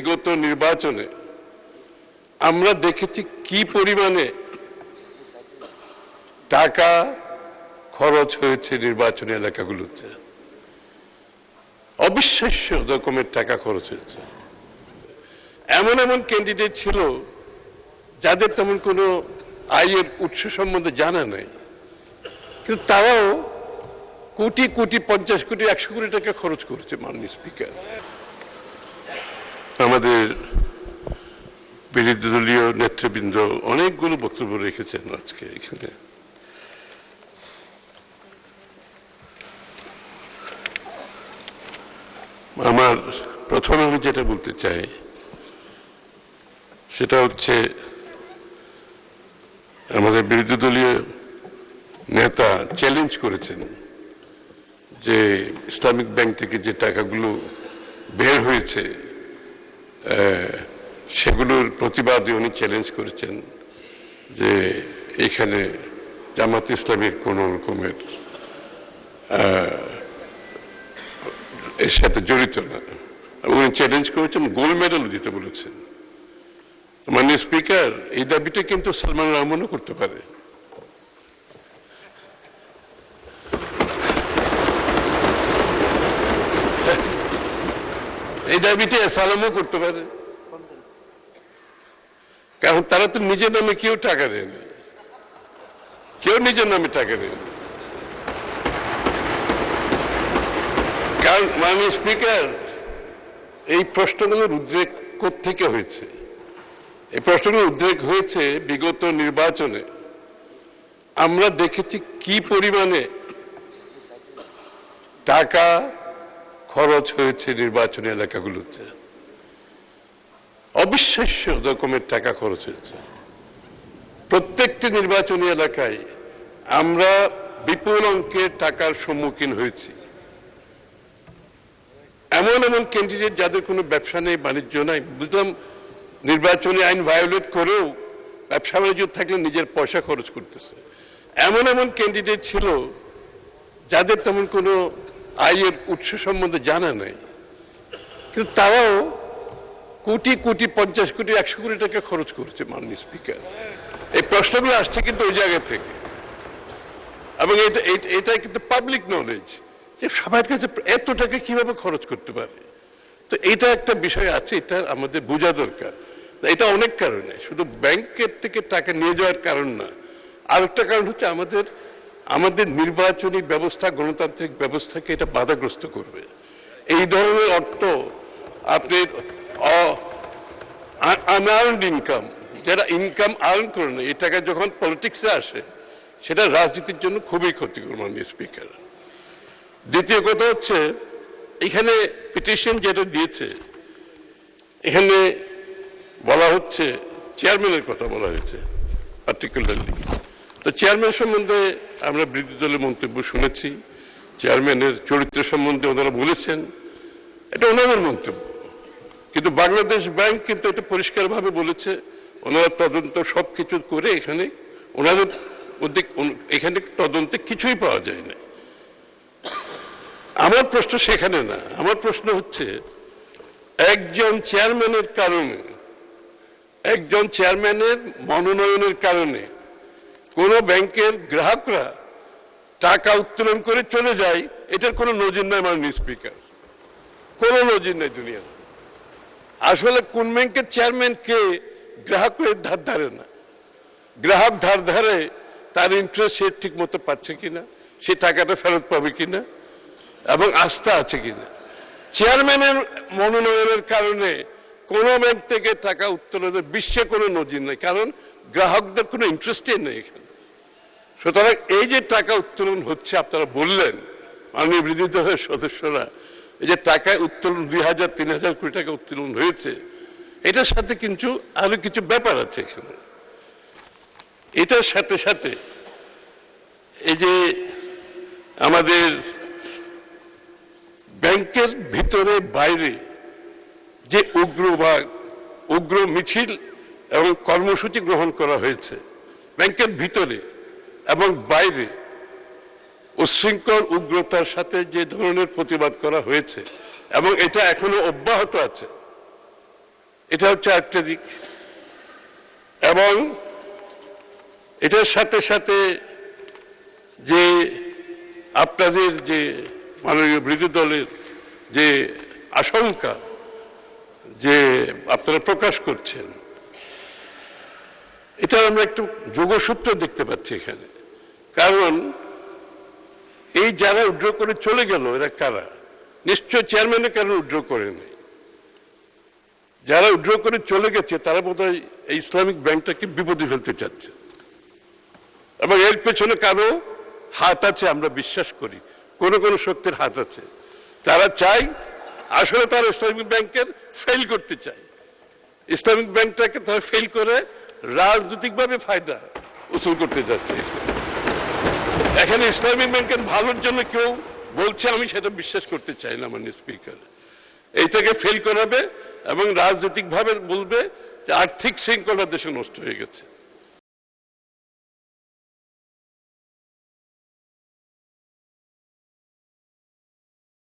বিগত নির্বাচনে আমরা দেখেছি কি পরিমাণে টাকা খরচ হয়েছে নির্বাচনী এলাকাগুলোতে। অবিশ্বাস্য রকমের টাকা খরচ হয়েছে। এমন এমন ক্যান্ডিডেট ছিল যাদের তেমন কোনো আয়ের উৎস সম্বন্ধে জানা নাই, কিন্তু তারাও কোটি কোটি, 50 কোটি, 100 কোটি টাকা খরচ করেছে। মাননীয় স্পিকার, আমাদের বিরোধী দলীয় নেতৃবৃন্দ অনেকগুলো বক্তব্য রেখেছেন আজকে এখানে। আমার প্রথমে আমি যেটা বলতে চাই সেটা হচ্ছে, আমাদের বিরোধী দলীয় নেতা চ্যালেঞ্জ করেছেন যে ইসলামিক ব্যাংক থেকে যে টাকাগুলো বের হয়েছে সেগুলোর প্রতিবাদে উনি চ্যালেঞ্জ করেছেন যে এখানে জামাত ইসলামীর কোন রকমের এর সাথে জড়িত না। উনি চ্যালেঞ্জ করেছেন, গোল্ড মেডেল দিতে বলেছেন। মাননীয় স্পিকার, এই দাবিটা কিন্তু সালমান রহমানও করতে পারে। এই দাবিটা সালামও করতে পারে, কারণ তারা তো নিজের নামে কেউ টাকা নেয়নি, কেউ নিজের নামে টাকা নেয়নি। কারণ মাননীয় স্পিকার, এই প্রশ্নগুলোর উদ্রেক কোত্থেকে হয়েছে? এই প্রশ্নগুলোর উদ্রেক হয়েছে বিগত নির্বাচনে। আমরা দেখেছি কি পরিমাণে টাকা খরচ হয়েছে নির্বাচনী এলাকাগুলোতে। অবিশ্বাস্য রকমের টাকা খরচ হয়েছে। প্রত্যেকটি নির্বাচনী এলাকায় আমরা বিপুল অঙ্কের টাকার সম্মুখীন হয়েছি। এমন এমন ক্যান্ডিডেট যাদের কোনো ব্যবসা নেই, বাণিজ্য নাই, বুঝলাম নির্বাচনী আইন ভায়োলেট করেও ব্যবসা বাণিজ্য থাকলে নিজের পয়সা খরচ করতেছে। এমন এমন ক্যান্ডিডেট ছিল যাদের তেমন কোনো আয়ের উৎস সম্বন্ধে জানা নাই, কিন্তু তারাও কোটি কোটি, 50 কোটি, 100 কোটি টাকা খরচ করেছে। মাননীয় স্পিকার, এই প্রশ্নগুলো আসছে কিন্তু ওই জায়গা থেকে, এবং এটা কিন্তু পাবলিক নলেজ যে সবার কাছে এত টাকা কিভাবে খরচ করতে পারে। তো এটা একটা বিষয় আছে, এটা আমাদের বোঝা দরকার। এটা অনেক কারণে, শুধু ব্যাংকের থেকে টাকা নিয়ে যাওয়ার কারণ না, আরেকটা কারণ হচ্ছে আমাদের নির্বাচনী ব্যবস্থা, গণতান্ত্রিক ব্যবস্থাকে এটা বাধাগ্রস্ত করবে। এই ধরনের অর্থ আপনি আনআর্নড ইনকাম, যারা ইনকাম আর্ন করে না, এই টাকা যখন পলিটিক্সে আসে সেটা রাজনীতির জন্য খুবই ক্ষতিকর। মাননীয় স্পিকার, দ্বিতীয় কথা হচ্ছে, এখানে পিটিশন যেটা দিয়েছে, এখানে বলা হচ্ছে চেয়ারম্যানের কথা বলা হয়েছে পার্টিকুলারলি। তো চেয়ারম্যান সম্বন্ধে আমরা বিরোধী দলের মন্তব্য শুনেছি। চেয়ারম্যানের চরিত্র সম্বন্ধে ওনারা বলেছেন, এটা ওনাদের মন্তব্য, কিন্তু বাংলাদেশ ব্যাংক কিন্তু এটা পরিষ্কারভাবে বলেছে ওনারা তদন্ত সবকিছু করে এখানে ওনাদের এখানে তদন্তে কিছুই পাওয়া যায় না। আমার প্রশ্ন সেখানে না, আমার প্রশ্ন হচ্ছে একজন চেয়ারম্যানের কারণে, একজন চেয়ারম্যানের মনোনয়নের কারণে কোন ব্যাংকের গ্রাহকরা টাকা উত্তোলন করে চলে যায়, এটার কোনো নজির নাই। মাননীয় স্পিকার, কোনো নজির নাই দুনিয়া। আসলে কোন ব্যাংকের চেয়ারম্যান কে গ্রাহকের ধার ধারে না, গ্রাহক ধার ধারে, তার ইন্টারেস্ট সে ঠিক মতো পাচ্ছে কিনা, সে টাকাটা ফেরত পাবে কিনা, এবং আস্থা আছে কিনা। চেয়ারম্যানের মনোনয়নের কারণে কোন ব্যাংক থেকে টাকা উত্তোলনের বিশ্বে কোনো নজির নেই, কারণ গ্রাহকদের কোনো ইন্টারেস্টই নেই এখানে। সুতরাং এই যে টাকা উত্তোলন হচ্ছে, আপনারা বললেন মাননীয় বিরোধী দলের সদস্যরা, এই যে টাকা উত্তোলন 2000-3000 কোটি টাকা উত্তোলন হয়েছে, এটার সাথে কিন্তু আরো কিছু ব্যাপার আছে এখানে। এটার সাথে সাথে এই যে আমাদের ব্যাংকের ভিতরে বাইরে যে উগ্র মিছিল এবং কর্মসূচি গ্রহণ করা হয়েছে, ব্যাংকের ভিতরে এবং বাইরে উচ্ছৃঙ্খল উগ্রতার সাথে যে ধরনের প্রতিবাদ করা হয়েছে, এবং এটা এখনো অব্যাহত আছে, এটা হচ্ছে একটা দিক। এবং এটার সাথে সাথে যে আপনাদের যে মাননীয় বিরোধী দলের যে আশঙ্কা যে আপনারা প্রকাশ করছেন, এটা আমরা একটু যোগসূত্র দেখতে পাচ্ছি এখানে। কারণ এই যারা উইথড্র করে চলে গেল এরা কারা? নিশ্চয় চেয়ারম্যানের কারণে উইথড্র করে নেই। যারা উইথড্র করে চলে গেছে তারা বোধহয় এই ইসলামিক ব্যাংকটাকে বিপদে ফেলতে চাচ্ছে, এবং এর পেছনে কারো হাত আছে আমরা বিশ্বাস করি, কোন কোন শক্তির হাত আছে। তারা চায়, আসলে তারা ইসলামিক ব্যাংকের ফেল করতে চায়। ইসলামিক ব্যাংকটাকে তারা ফেল করে রাজনৈতিকভাবে ফায়দা উসুল করতে যাচ্ছে। এখানে ইসলামিক ব্যাংকের ভালোর জন্য কেউ বলছে, আমি সেটা বিশ্বাস করতে চাই না মাননীয় স্পিকার। এইটাকে ফেল করাবে এবং রাজনৈতিকভাবে বলবে যে আর্থিক শৃঙ্খলা দেশে নষ্ট হয়ে গেছে।